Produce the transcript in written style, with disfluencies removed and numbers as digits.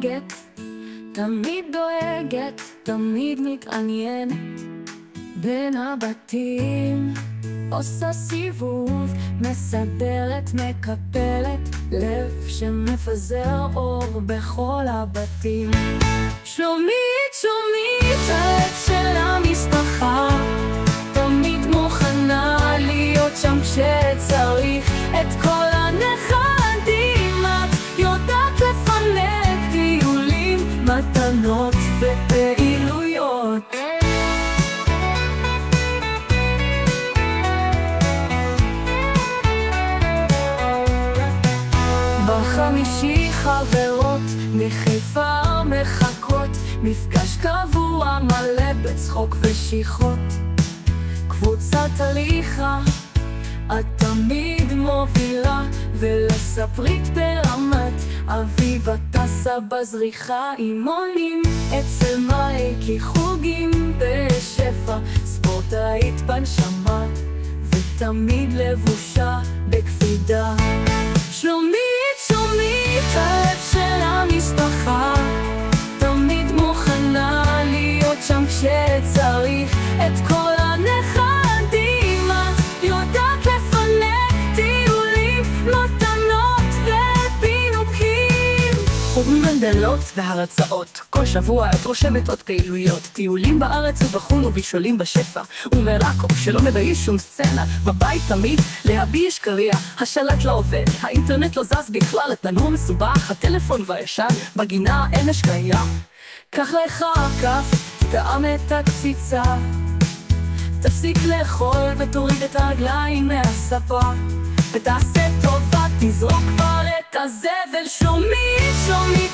דואגת, תמיד דואגת, תמיד מתעניינת בין הבתים, עושה סיבוב, מסדרת, מקפלת, לב שמפזר אור בכל הבתים. שומית, שומית, הלב של המשפחה, תמיד מוכנה להיות שם כשצריך. את כל הנכדים את יודעת לפנק, טיולים, מתנות ופעילויות. בחמישי חברות מחיפה מחכות, מפגש קבוע מלא בצחוק ושיחות. קבוצת הליכה את תמיד מובילה, ולספרית ברמת אביבה טסה בזריחה. אימונים אצל מייקי, חוגים בשפע, ספורטאית בנשמה ותמיד לבושה בקפידה. שלומית, שלומית, הלב של המשפחה, תמיד מוכנה להיות שם כשצריך. את כל הנכדים את יודעת לפנק, טיולים, מתנות ופינוקים. ומנדלות והרצאות, כל שבוע את רושמת עוד פעילויות, טיולים בארץ ובחו"ל ובישולים בשפע, ומרקו שלא מבייש שום סצנה. בבית תמיד להביש קריאה, השלט לא עובד, האינטרנט לא זז בכלל, התנור מסובך, הטלפון והישן, בגינה אין השקיה. קח לך כף, תאם את הקציצה, תפסיק לאכול ותוריד את הרגליים מהספה, ותעשה טובה, תזרוק כבר את הזבל. שלומית, שלומית,